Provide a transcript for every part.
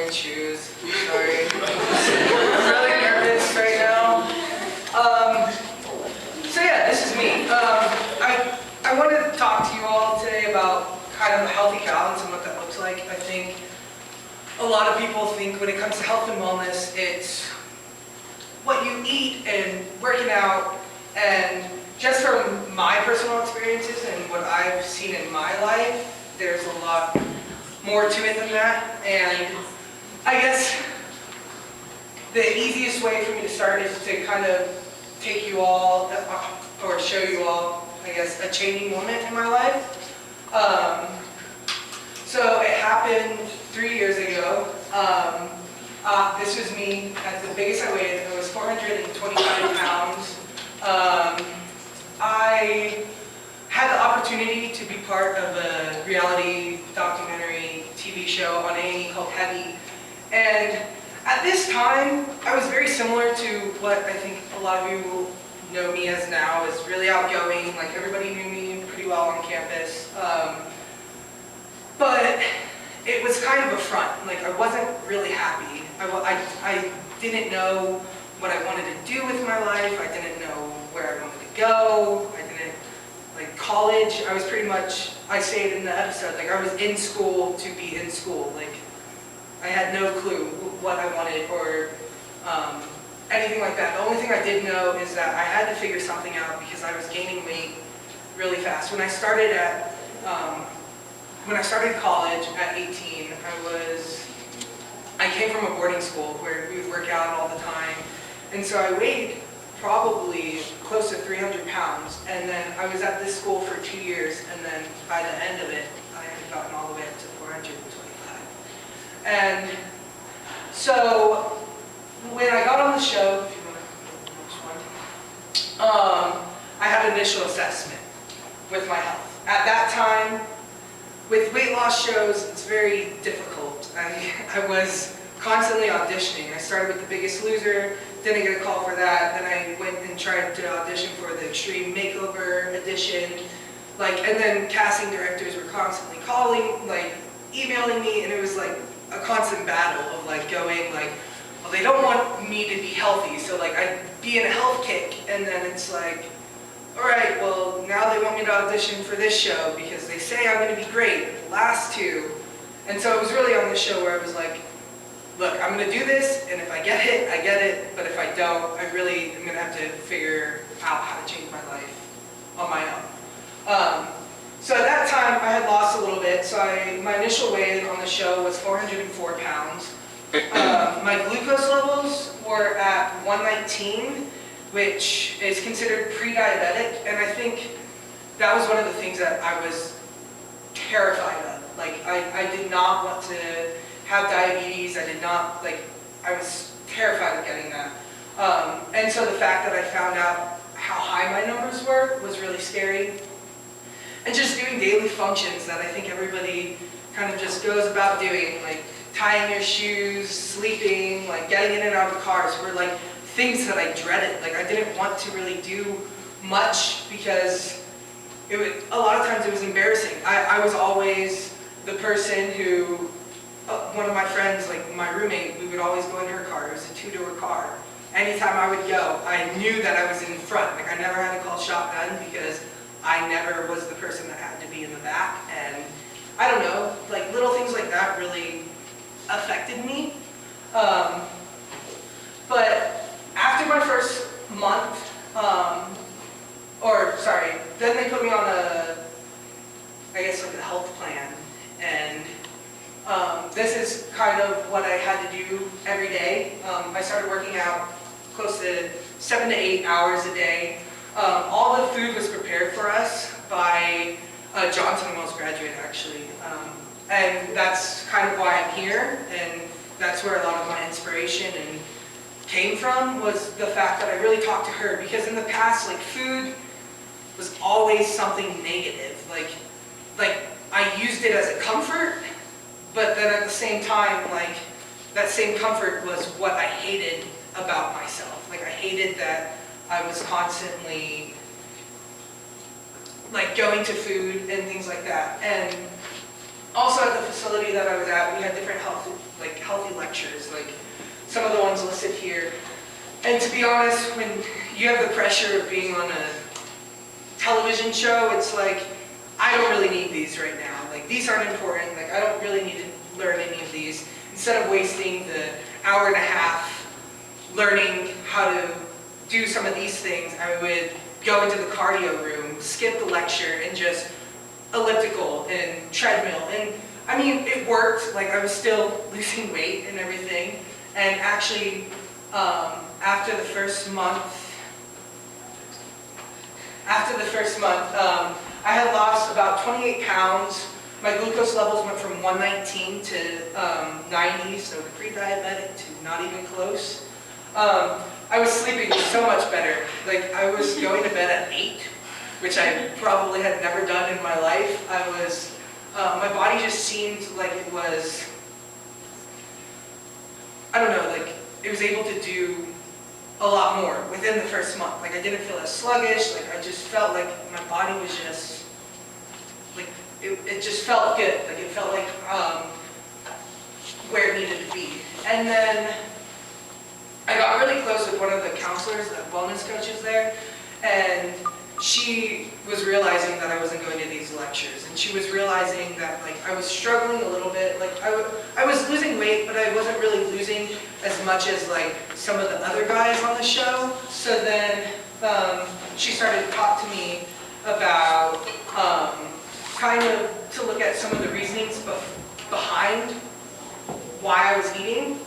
wearing shoes. Sorry. I'm really nervous right now. So yeah, this is me. I wanted to talk to you all today about kind of a healthy balance and what that looks like. I think a lot of people think when it comes to health and wellness, it's what you eat and working out. And just from my personal experiences and what I've seen in my life, there's a lot more to it than that. And I guess the easiest way for me to start is to kind of take you all, or show you all, I guess, a changing moment in my life. So it happened 3 years ago. This was me at the biggest I weighed. I was 425 pounds. I had the opportunity to be part of a reality documentary TV show on A&E called Heavy. And at this time, I was very similar to what I think a lot of you know me as now, is really outgoing. Like, everybody knew me pretty well on campus. But it was kind of a front. Like, I wasn't really happy. I didn't know what I wanted to do with my life. I didn't know where I wanted to go. I didn't, like, college, I was pretty much, I say it in the episode, like, I was in school to be in school. Like, I had no clue what I wanted or anything like that. The only thing I did know is that I had to figure something out because I was gaining weight really fast. When I started college at 18, I came from a boarding school where we would work out all the time. And so I weighed probably close to 300 pounds. And then I was at this school for 2 years. And then by the end of it, I had gotten all the way up to 425. And so when I got on the show, if you want to go to the next one, I had an initial assessment with my health. At that time, with weight loss shows, it's very difficult. I was constantly auditioning. I started with The Biggest Loser, didn't get a call for that. Then I went and tried to audition for the Extreme Makeover edition. And then casting directors were constantly calling, emailing me, and it was like a constant battle of going well, they don't want me to be healthy, so I'd be in a health kick, and then it's like, all right, well, now they want me to audition for this show because they say I'm going to be great at the last two. And so it was really on this show where I was like, look, I'm going to do this, and if I get it, I get it, but if I don't, I really am going to have to figure out how to change my life on my own. So at that time, I had lost a little bit, so my initial weight on the show was 404 pounds. My glucose levels were at 119, which is considered pre-diabetic, and I think that was one of the things that I was terrified of. I did not want to have diabetes. I did not, I was terrified of getting that. And so the fact that I found out how high my numbers were was really scary. And just doing daily functions that I think everybody kind of just goes about doing, like tying your shoes, sleeping, getting in and out of cars, were things that I dreaded. I didn't want to really do much because a lot of times it was embarrassing. I was always the person who, one of my friends, my roommate, we would always go in her car. It was a 2-door car. Anytime I would go, I knew that I was in front. I never had to call shotgun because I never was the person that had to be in the back. And I don't know, little things like that really affected me. But after my first month, then they put me on a health plan. And this is kind of what I had to do every day. I started working out close to 7 to 8 hours a day. All the food was prepared for us by Johnson & Wales graduate, actually. And that's kind of why I'm here, and that's where a lot of my inspiration came from, was the fact that I really talked to her. Because in the past, food was always something negative. I used it as a comfort, but then at the same time, that same comfort was what I hated about myself. I hated that I was constantly going to food and things like that. And also at the facility that I was at, we had different healthy And to be honest, when you have the pressure of being on a television show, it's like, I don't really need these right now. Like, these aren't important. Like, I don't really need to learn any of these. Instead of wasting the hour and a half learning how to do some of these things, I would go into the cardio room, skip the lecture, and just elliptical and treadmill. And I mean, it worked. Like, I was still losing weight and everything. And actually, after the first month, I had lost about 28 pounds. My glucose levels went from 119 to 90, so pre-diabetic to not even close. I was sleeping so much better. Like, I was going to bed at 8, which I probably had never done in my life. My body just seemed like it was, I don't know, like it was able to do a lot more within the first month. Like, I didn't feel as sluggish. Like, I just felt like my body was just, like, it just felt good. Like, it felt like where it needed to be. And then I got really close with one of the counselors, the wellness coaches there, and she was realizing that I wasn't going to these lectures, and she was realizing that, like, I was struggling a little bit. Like, I was losing weight, but I wasn't really losing as much as, like, some of the other guys on the show. So then she started to talk to me about kind of to look at some of the reasonings behind why I was eating.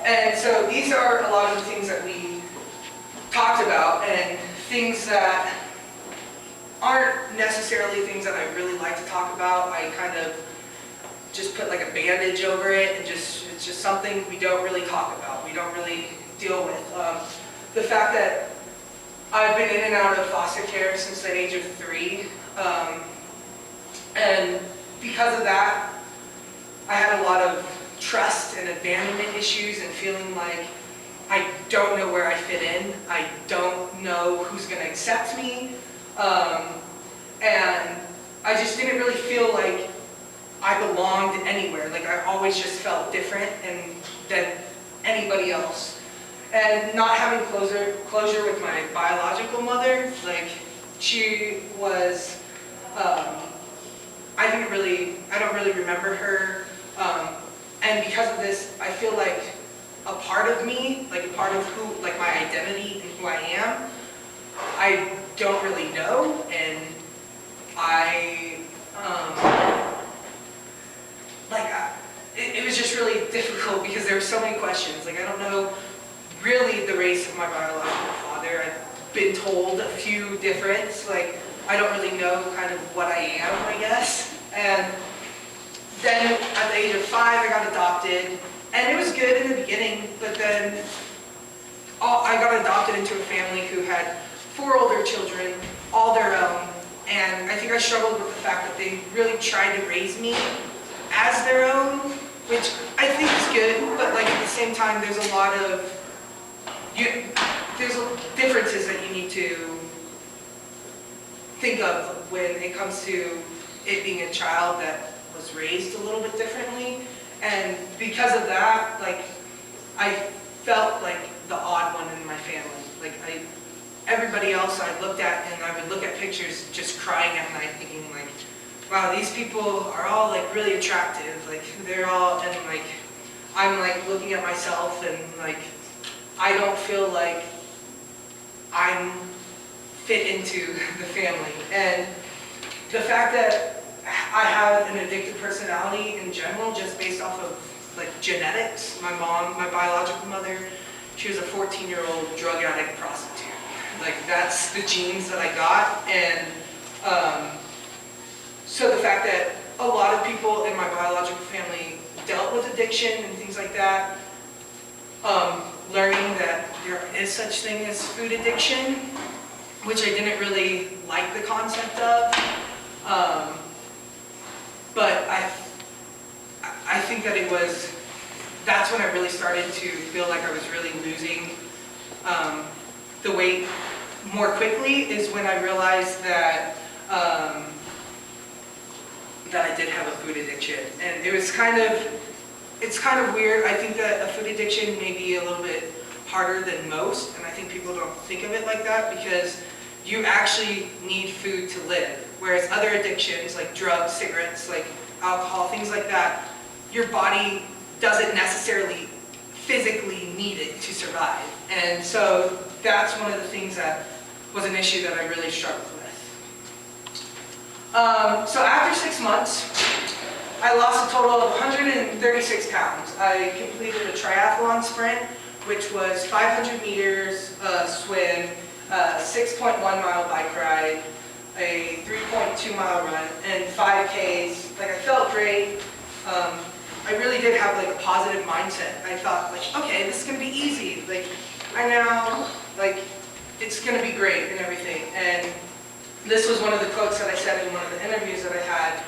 And so these are a lot of the things that we talked about, and things that aren't necessarily things that I really like to talk about. I kind of just put like a bandage over it, and it's just something we don't really talk about. We don't really deal with. The fact that I've been in and out of foster care since the age of 3, and because of that, I had a lot of trust and abandonment issues, and feeling like I don't know where I fit in. I don't know who's going to accept me. And I just didn't really feel like I belonged anywhere. Like, I always just felt different than anybody else. And not having closure with my biological mother, like, she was, I don't really remember her. And because of this, I feel like a part of me, like a part of who, like my identity and who I am, I don't really know. And it was just really difficult because there were so many questions. Like, I don't know really the race of my biological father. I've been told a few different, like, I don't really know kind of what I am, I guess. And then at the age of 5, I got adopted, and it was good in the beginning, but then I got adopted into a family who had 4 older children, all their own, and I think I struggled with the fact that they really tried to raise me as their own, which I think is good, but like at the same time, there's a lot of, there's differences that you need to think of when it comes to it being a child that was raised a little bit differently. And because of that, like, I felt like the odd one in my family. Like, everybody else I looked at, and I would look at pictures just crying at night thinking like, wow, these people are all like really attractive. Like, they're all, and like, I'm like looking at myself and like, I don't feel like I'm fit into the family. And the fact that I have an addictive personality in general, just based off of like genetics. My mom, my biological mother, she was a 14-year-old drug addict prostitute. Like, that's the genes that I got. And so the fact that a lot of people in my biological family dealt with addiction and things like that, learning that there is such thing as food addiction, which I didn't really like the concept of. But I think that that's when I really started to feel like I was really losing the weight more quickly, is when I realized that that I did have a food addiction. And it's kind of weird. I think that a food addiction may be a little bit harder than most, and I think people don't think of it like that because you actually need food to live. Whereas other addictions like drugs, cigarettes, like alcohol, things like that, your body doesn't necessarily physically need it to survive. And so that's one of the things that was an issue that I really struggled with. So after 6 months, I lost a total of 136 pounds. I completed a triathlon sprint, which was 500 meters swim, 6.1 mile bike ride, a 3.2 mile run, and 5Ks. Like, I felt great. I really did have like a positive mindset. I thought like, okay, this is gonna be easy. Like, I know, like, it's gonna be great and everything. And this was one of the quotes that I said in one of the interviews that I had.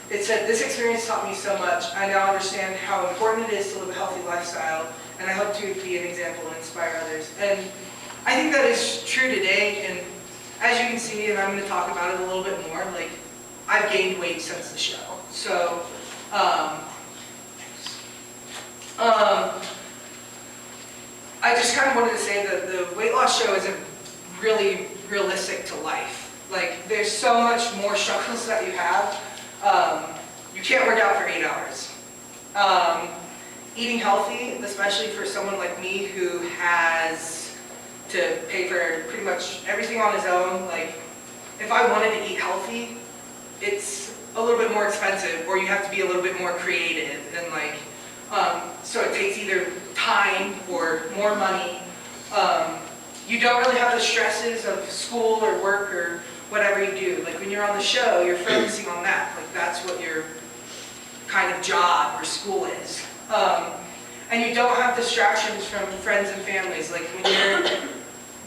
It said, "This experience taught me so much. I now understand how important it is to live a healthy lifestyle, and I hope to be an example and inspire others." And I think that is true today. And as you can see, and I'm going to talk about it a little bit more, like, I've gained weight since the show. So, I just kind of wanted to say that the weight loss show isn't really realistic to life. Like, there's so much more struggles that you have. You can't work out for 8 hours. Eating healthy, especially for someone like me who has to pay for pretty much everything on his own, like, if I wanted to eat healthy, it's a little bit more expensive, or you have to be a little bit more creative, and like, so it takes either time or more money. You don't really have the stresses of school or work or whatever you do. Like, when you're on the show, you're focusing on that. Like, that's what your kind of job or school is. And you don't have distractions from friends and families. Like,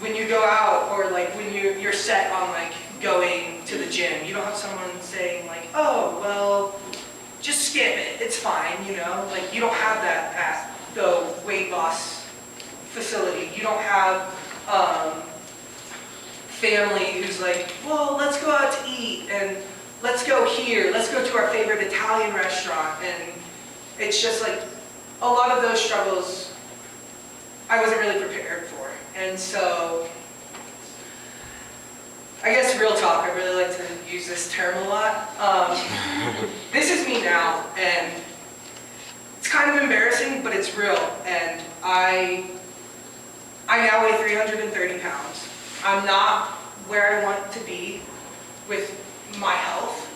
when you go out, or like when you're set on like going to the gym, you don't have someone saying like, "Oh, well, just skip it, it's fine," you know? Like, you don't have that at the weight loss facility. You don't have family who's like, "Well, let's go out to eat, and let's go here, let's go to our favorite Italian restaurant." And it's just like, a lot of those struggles I wasn't really prepared for. And so, I guess real talk, I really like to use this term a lot. This is me now, and it's kind of embarrassing, but it's real. And I now weigh 330 pounds. I'm not where I want to be with my health.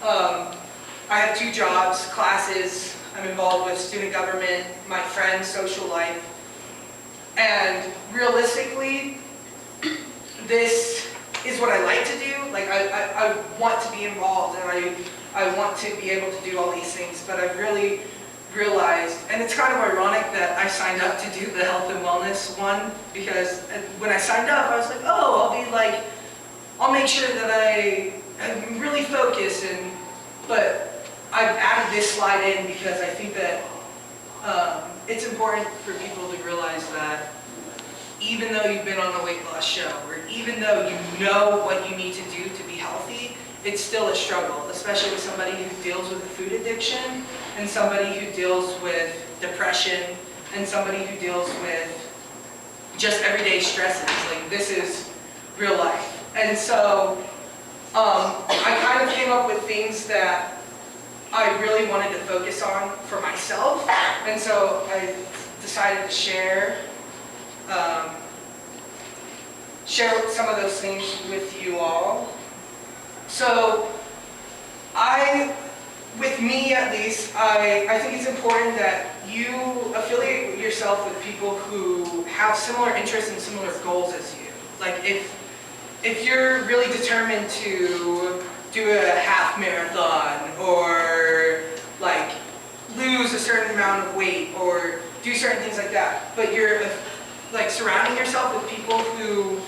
I have 2 jobs, classes, I'm involved with student government, my friends, social life. And realistically, this is what I like to do. Like, I want to be involved, and I want to be able to do all these things, but I've really realized, and it's kind of ironic that I signed up to do the health and wellness one, because when I signed up, I was like, oh, I'll make sure that I'm really focused, but I've added this slide in because I think that it's important for people to realize that even though you've been on a weight loss show, or even though you know what you need to do to be healthy, it's still a struggle, especially with somebody who deals with a food addiction, and somebody who deals with depression, and somebody who deals with just everyday stresses. Like, this is real life. And so I kind of came up with things that I really wanted to focus on for myself, and so I decided to share some of those things with you all. So with me at least, I think it's important that you affiliate yourself with people who have similar interests and similar goals as you. Like, if you're really determined to do a half marathon, or like lose a certain amount of weight, or do certain things like that, but you're like surrounding yourself with people who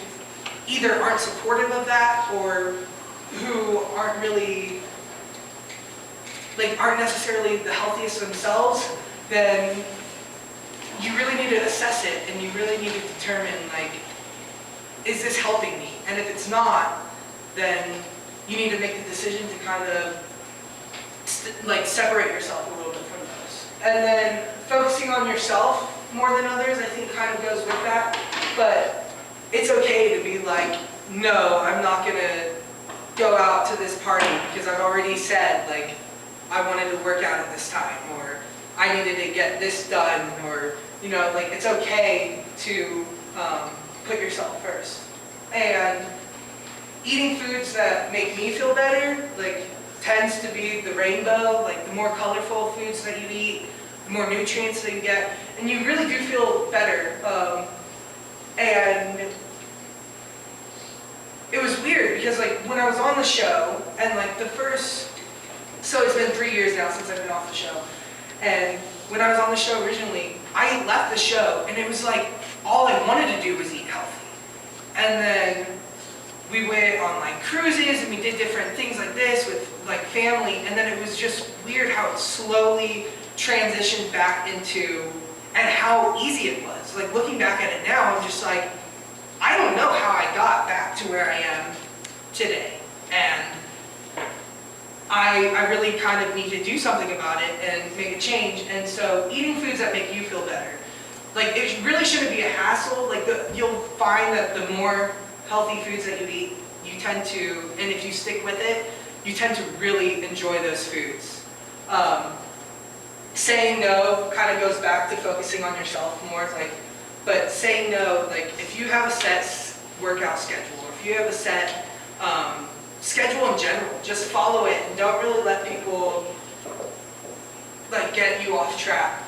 either aren't supportive of that, or who aren't really, like, aren't necessarily the healthiest themselves, then you really need to assess it, and you really need to determine, like, is this helping me? And if it's not, then you need to make the decision to kind of like separate yourself a little bit from those. And then focusing on yourself more than others, I think, kind of goes with that. But it's okay to be like, no, I'm not gonna go out to this party because I've already said like I wanted to work out at this time, or I needed to get this done, or you know, like it's okay to put yourself first. And eating foods that make me feel better, like tends to be the rainbow, like the more colorful foods that you eat, the more nutrients that you get, and you really do feel better. And it was weird because like when I was on the show, and like so it's been 3 years now since I've been off the show, and when I was on the show originally, I left the show and it was like all I wanted to do was eat healthy. And then we went on like cruises and we did different things like this with like family, and then it was just weird how it slowly transitioned back into, and how easy it was. Like looking back at it now, I'm just like, I don't know how I got back to where I am today. And I really kind of need to do something about it and make a change. And so eating foods that make you feel better. Like it really shouldn't be a hassle. Like you'll find that the more healthy foods that you eat, you tend to, and if you stick with it, you tend to really enjoy those foods. Saying no kind of goes back to focusing on yourself more. Like, but saying no, like if you have a set workout schedule, or if you have a set schedule in general, just follow it and don't really let people like get you off track.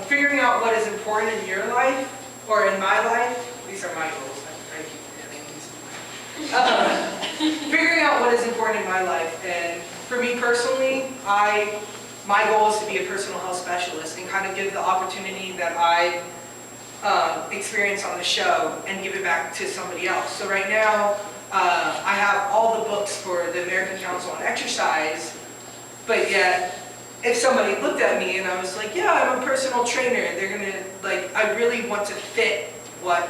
Figuring out what is important in your life, or in my life, these are my goals, I keep forgetting these. Figuring out what is important in my life, and for me personally, my goal is to be a personal health specialist and kind of give the opportunity that I experienced on the show and give it back to somebody else. So right now, I have all the books for the American Council on Exercise, but yet, if somebody looked at me and I was like, yeah, I'm a personal trainer, they're gonna, like, I really want to fit what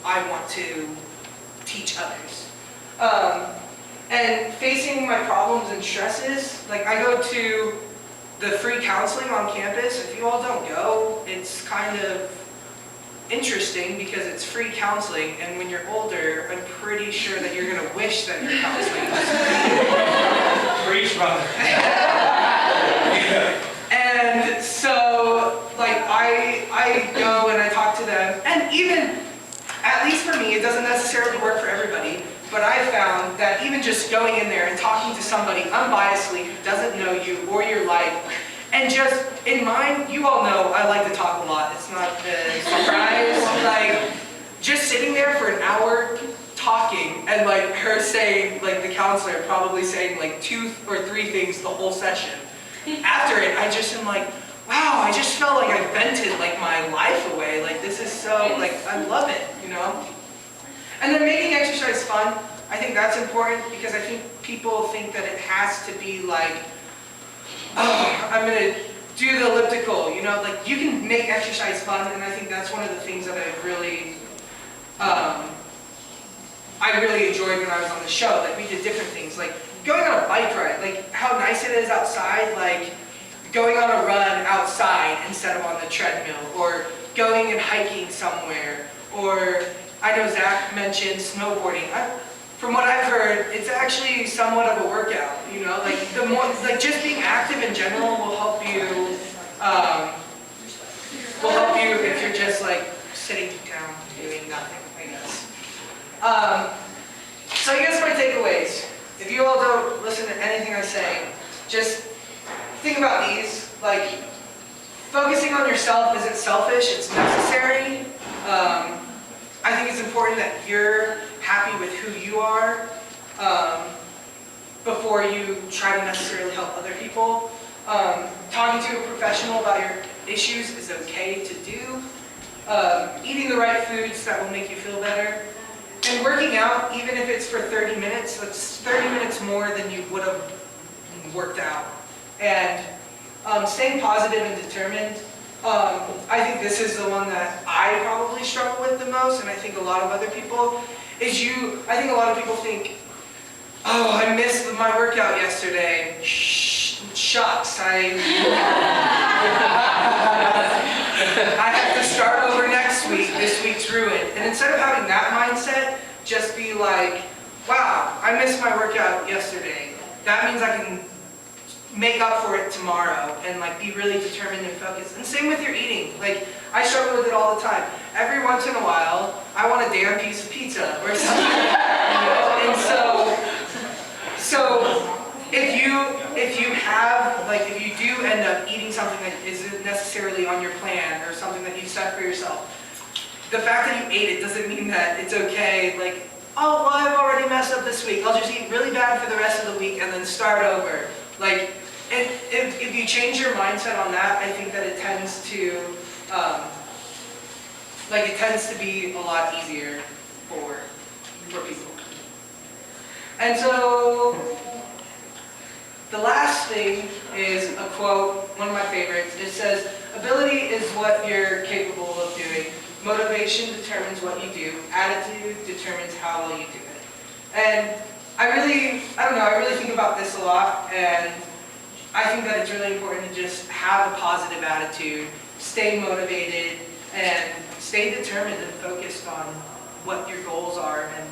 I want to teach others. And facing my problems and stresses, like I go to the free counseling on campus. If you all don't go, it's kind of interesting because it's free counseling, and when you're older, I'm pretty sure that you're gonna wish that your counseling was free. Preach, brother. And so, like, I go and I talk to them, and even, at least for me, it doesn't necessarily work for everybody, but I found that even just going in there and talking to somebody unbiasedly who doesn't know you or your life, and just, in mine, you all know I like to talk a lot. It's not a surprise. Like, just sitting there for an hour talking, and like her saying, like the counselor probably saying like 2 or 3 things the whole session. After it, I just am like, wow, I just felt like I vented like my life away. Like this is so, like, I love it, you know? And then making exercise fun, I think that's important because I think people think that it has to be like, oh, I'm gonna do the elliptical, you know? Like you can make exercise fun, and I think that's one of the things that I really enjoyed when I was on the show. Like we did different things, like going on a bike ride, like how nice it is outside, like going on a run outside instead of on the treadmill, or going and hiking somewhere, or I know Zach mentioned snowboarding. From what I've heard, it's actually somewhat of a workout, you know, like the more, like just being active in general will help you if you're just like sitting down doing nothing, I guess. So I guess my takeaways, if you all don't listen to anything I say, just think about these. Like, focusing on yourself isn't selfish, it's necessary. I think it's important that you're happy with who you are before you try to necessarily help other people. Talking to a professional about your issues is okay to do. Eating the right foods that will make you feel better. And working out, even if it's for 30 minutes, that's 30 minutes more than you would have worked out. And staying positive and determined. I think this is the one that I probably struggle with the most, and I think a lot of other people, I think a lot of people think, oh, I missed my workout yesterday. Shucks, I have to start over next week. This week it's ruined. And instead of having that mindset, just be like, wow, I missed my workout yesterday. That means I can make up for it tomorrow, and like be really determined and focused. And same with your eating. Like, I struggle with it all the time. Every once in a while, I want a damn piece of pizza or something, you know? And so if you have, like, if you do end up eating something that isn't necessarily on your plan or something that you set for yourself, the fact that you ate it doesn't mean that it's okay, like, oh, well, I've already messed up this week. I'll just eat really bad for the rest of the week and then start over. Like, if you change your mindset on that, I think that it tends to, be a lot easier for people. And so, the last thing is a quote, one of my favorites. It says, "Ability is what you're capable of doing. Motivation determines what you do. Attitude determines how well you do it." And I really think about this a lot, and I think that it's really important to just have a positive attitude, stay motivated, and stay determined and focused on what your goals are and